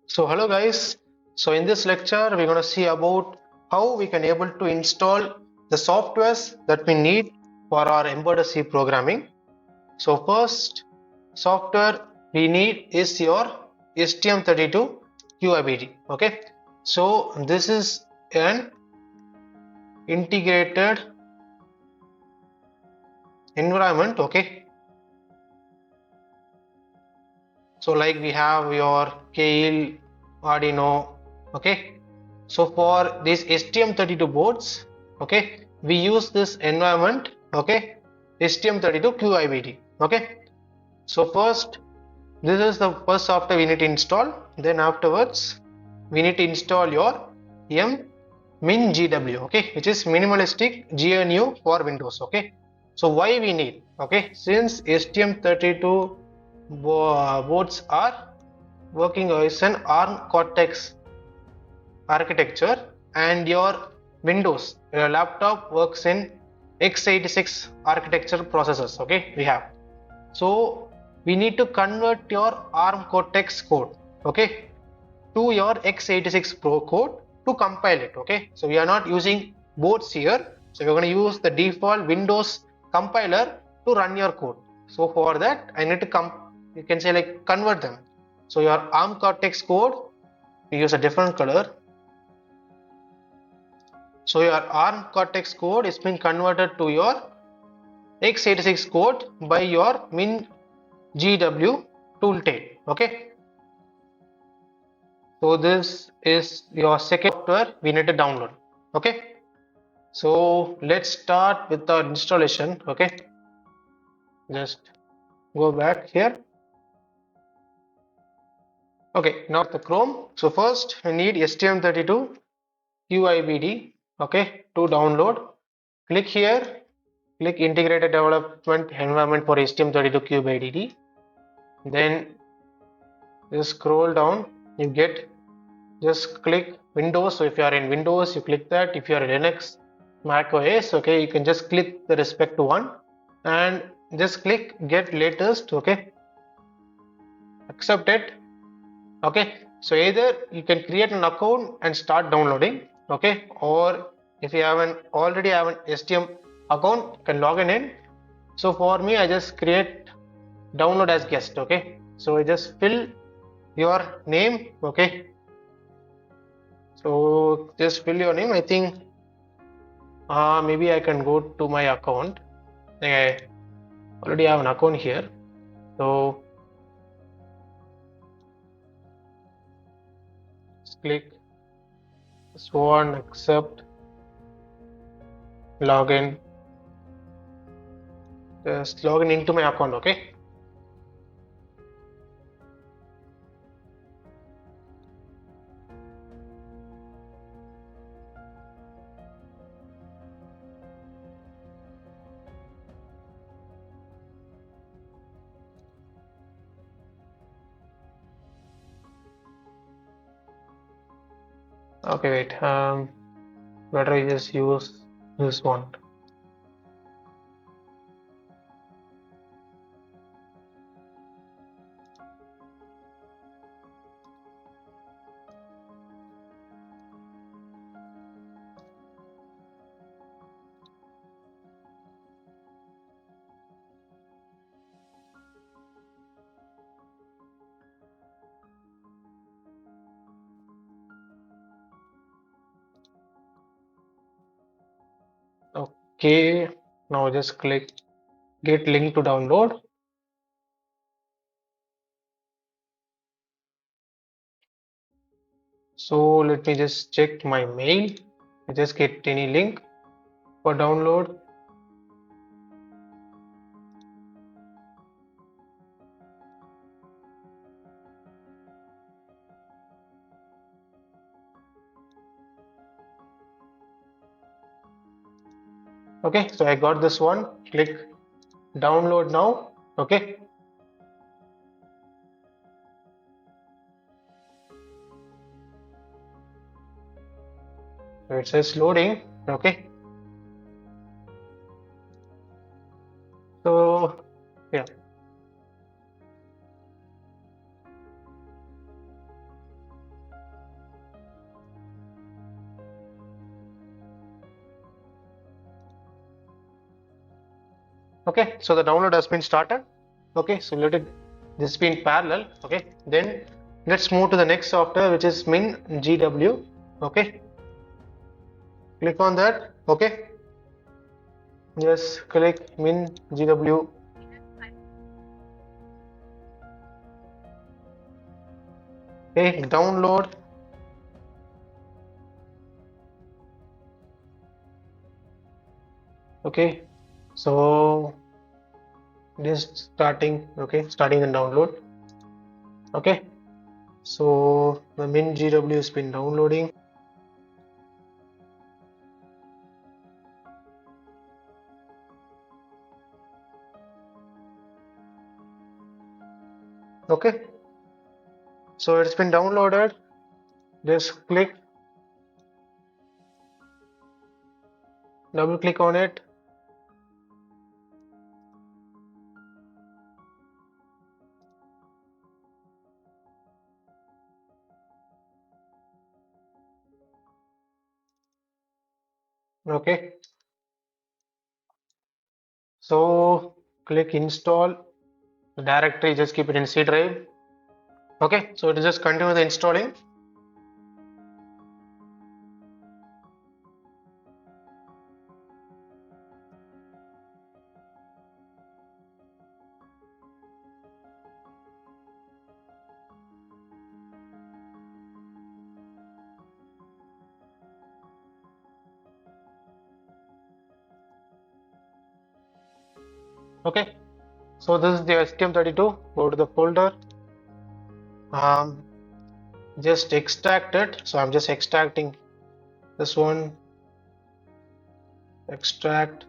So hello guys. So in this lecture we're going to see about how we can able to install the softwares that we need for our embedded C programming. So first software we need is your STM32 CubeIDE. Okay. So this is an integrated environment. Okay. So like we have your Kale, Arduino. Okay. So for these STM32 boards, okay, we use this environment, okay, STM32 CubeIDE, okay. So first, this is the first software we need to install. Then afterwards, we need to install your MinGW, okay, which is Minimalistic GNU for Windows, okay. So why we need, okay, since STM32 boards are working as an ARM Cortex architecture and your Windows, your laptop works in x86 architecture processors. Okay, we have. So we need to convert your ARM Cortex code, okay, to your x86 Pro code to compile it. Okay, so we are not using boards here. So we're going to use the default Windows compiler to run your code. So for that, I need to you can say like convert them. So your ARM Cortex code, we use a different color. So your ARM Cortex code is being converted to your x86 code by your MinGW toolkit. Okay. So this is your second software we need to download. Okay. So let's start with the installation. Okay. Just go back here. Okay. Now the Chrome. So first we need STM32 CubeIDE. Okay. To download. Click here. Click integrated development environment for STM32 CubeIDE. Then just scroll down, you get, just click Windows. So if you are in Windows, you click that. If you are in Linux, Mac OS, okay, you can just click the respective one and just click get latest. Okay, accept it. Okay, so either you can create an account and start downloading, okay, or if you haven't already have an STM account, you can log in. So for me, I just create download as guest. Okay, so I just fill your name. Okay, so just fill your name. I think maybe I can go to my account. I already have an account here, so just click this one, accept, login. Just login into my account. Okay. Okay, wait. Better I just use this one. Okay, now just click get link to download. So let me just check my mail. I just get any link for download. Okay, so I got this one. Click download now. Okay, so it says loading. Okay, so yeah, Okay, so the download has been started. Okay, so let it this be in parallel. Okay, then let's move to the next software, which is MinGW. Okay, click on that. Okay, just click MinGW. Okay, download. Okay, so it is starting. Okay, starting the download. Okay, so the MinGW has been downloading. Okay, so it's been downloaded. Just double click on it. Okay, so click install the directory, just keep it in C drive. Okay, so it is just continue the installing. Okay, so this is the STM32. Go to the folder, just extract it. So I'm just extracting this one, extract.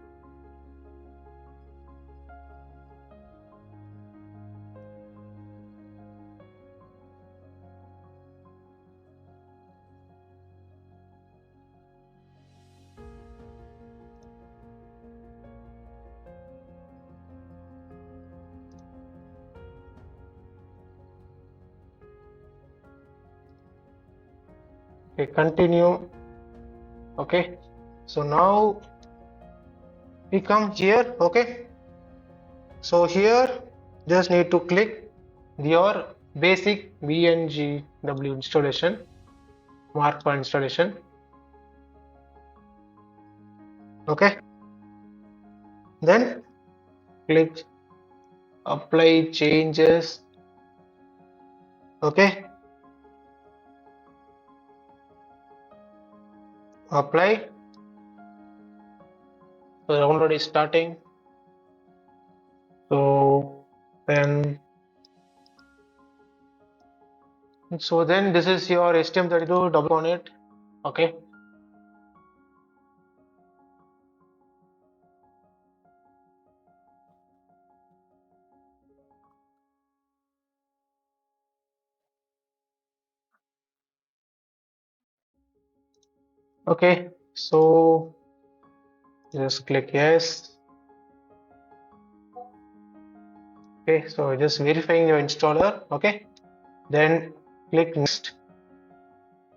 Okay, continue. Okay, so now we come here. Okay, so here just need to click your basic MinGW installation, mark for installation. Okay, then click apply changes. Okay, apply. So the download is starting. So then this is your STM32. Double on it. Okay, okay, so just click yes. Okay, so just verifying your installer. Okay, then click next,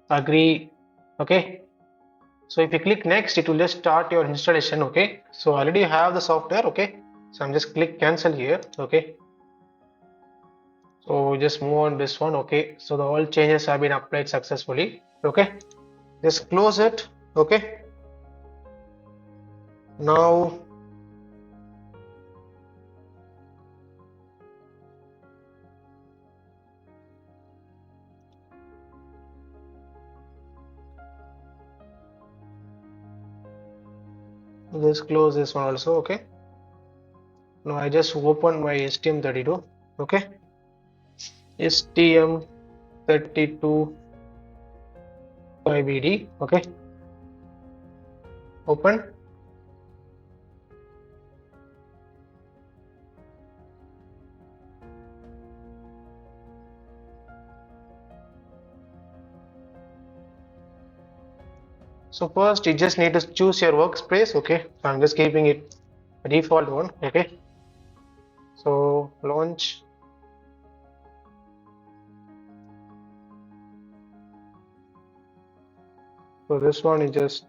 agree. Okay, so if you click next, it will just start your installation. Okay, so already you have the software. Okay, so I'm just click cancel here. Okay, so just move on this one. Okay, so the all changes have been applied successfully. Okay, just close it. Okay, now just close this one also. Okay, now I just open my STM32. Okay, STM32 CubeIDE. Okay, open. So first you just need to choose your workspace. Okay, so I'm just keeping it a default one. Okay, so launch. So this one, you just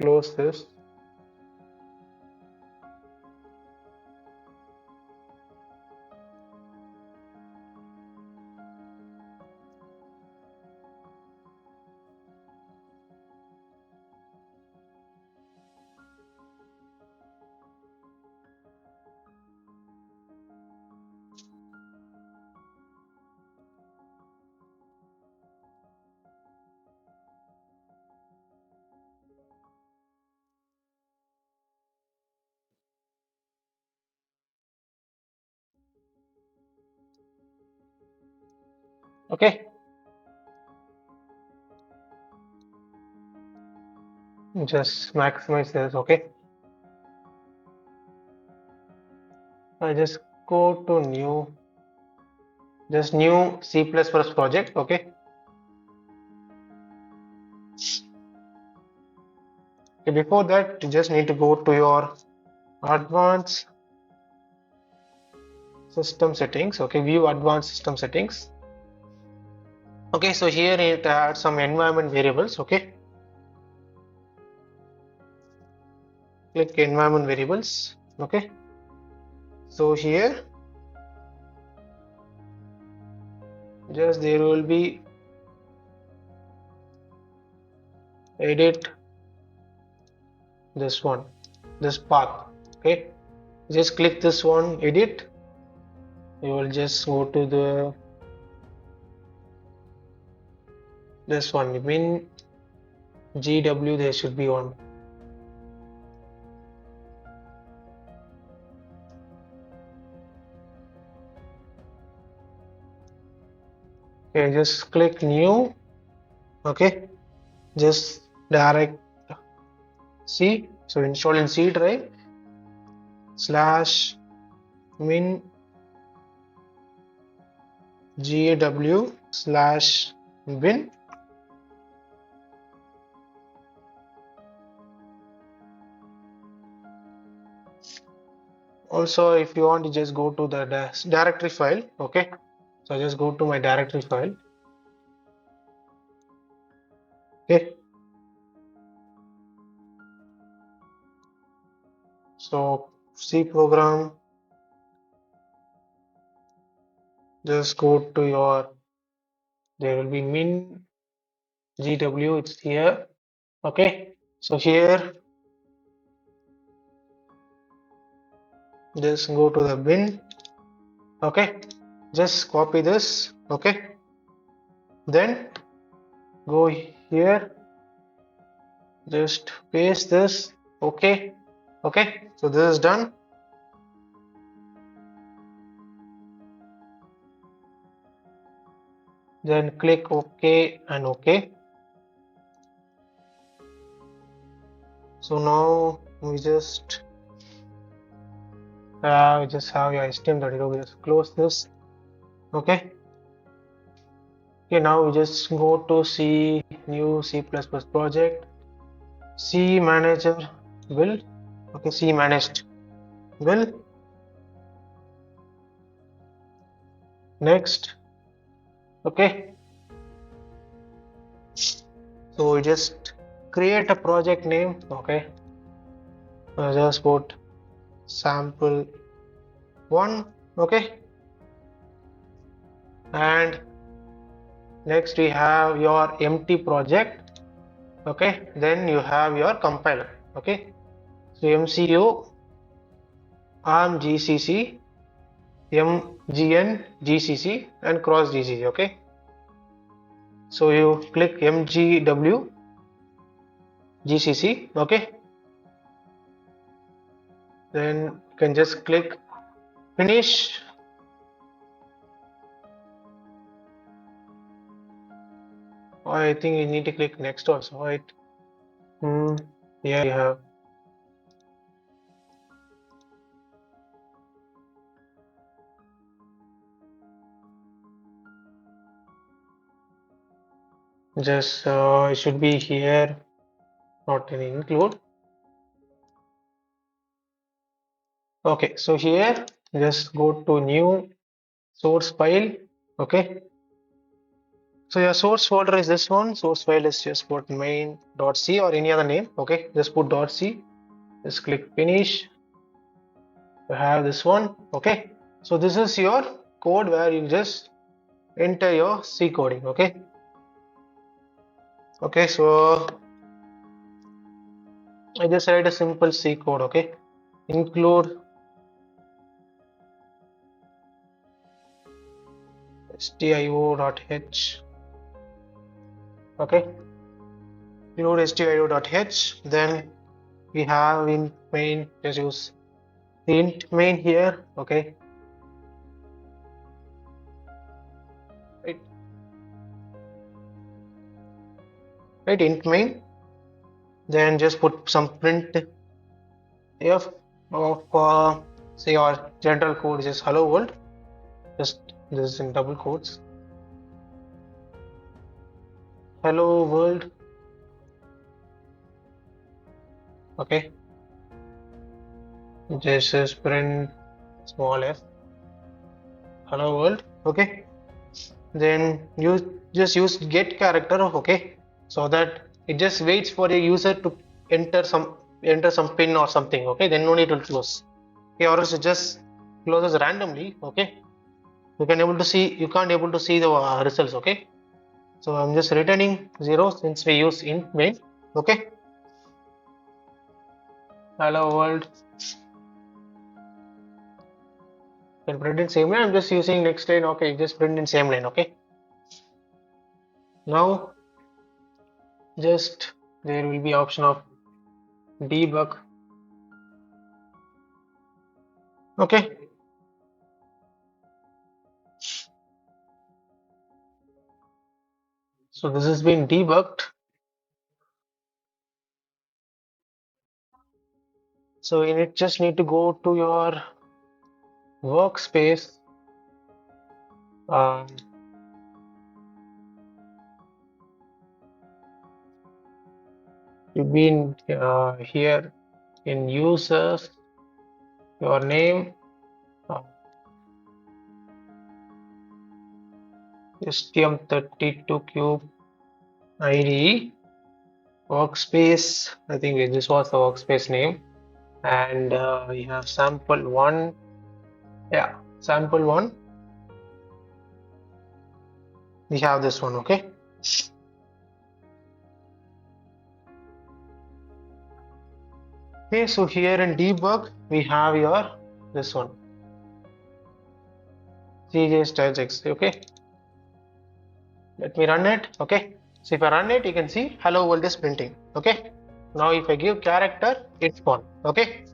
close this. Okay, just maximize this. Okay, I just go to new, just new C++ project. Okay, before that you just need to go to your advanced system settings. Okay, view advanced system settings. Okay, so here it adds some environment variables. Okay, click environment variables. Okay, so here just there will be edit this one, this path. Okay, just click this one, edit. You will just go to the this one, MinGW. There should be one. Okay, just click new. Okay, just direct C. So install in C drive slash min GW slash bin. Also, if you want to just go to the directory file. Okay, so I just go to my directory file. Okay, so C program, just go to your, there will be min GW, it's here. Okay, so here just go to the bin. Okay, just copy this. Okay, then go here, just paste this. Okay, okay, so this is done. Then click OK and OK. So now we just have your STM32. Just close this. Okay. Okay, now we just go to C, new C++ project, C manager build. Okay, C managed build. Next. Okay, so we just create a project name. Okay, just put sample 1. Okay, and next we have your empty project. Okay, then you have your compiler. Okay, so MCU ARM GCC MGN GCC and cross GCC. Okay, so you click MGW GCC. Okay, then you can just click finish. I think you need to click next also, right? Here you have. Just it should be here, not an include. Okay, so here just go to new source file. Okay, so your source folder is this one. Source file is just put main.c or any other name. Okay, just put .c. Just click finish. You have this one. Okay, so this is your code where you just enter your C coding. Okay, okay, so I just write a simple C code. Okay, include stio.h. Okay, include stio.h. Then we have in main, just use the int main here. Okay, right. right? Int main, then just put some print f of say your general code is hello world, just this is in double quotes, hello world. Okay, this is print small f hello world. Okay, then you just use get character, okay, so that it just waits for a user to enter some pin or something. Okay, then no need to close. Okay, or else it just closes randomly. Okay, you can't able to see the results. Okay, so I'm just returning 0 since we use int main. Okay, hello world, can print in same line. I'm just using next line. Okay, just print in same line. Okay, now just there will be option of debug. Okay, so this has been debugged. So you just need to go to your workspace. Um, you've been here in users, your name, uh, STM32 CubeIDE, workspace. I think this was the workspace name, and we have sample one. Yeah, sample one. We have this one. Okay. Okay, so here in debug we have your this one CJ styles X. Okay, let me run it. Okay, so if I run it, you can see hello world is printing. Okay, now if I give character, it's gone. Okay,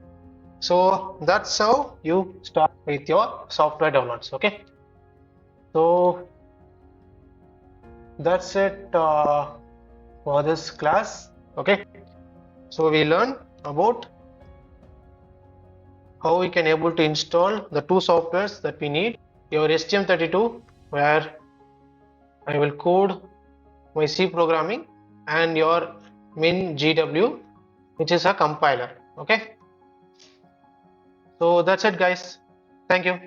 so that's how you start with your software downloads. Okay, so that's it for this class. Okay, so we learn about how we can able to install the two softwares that we need, your STM32 where I will code my C programming, and your MinGW, which is a compiler. Okay, so that's it guys, thank you.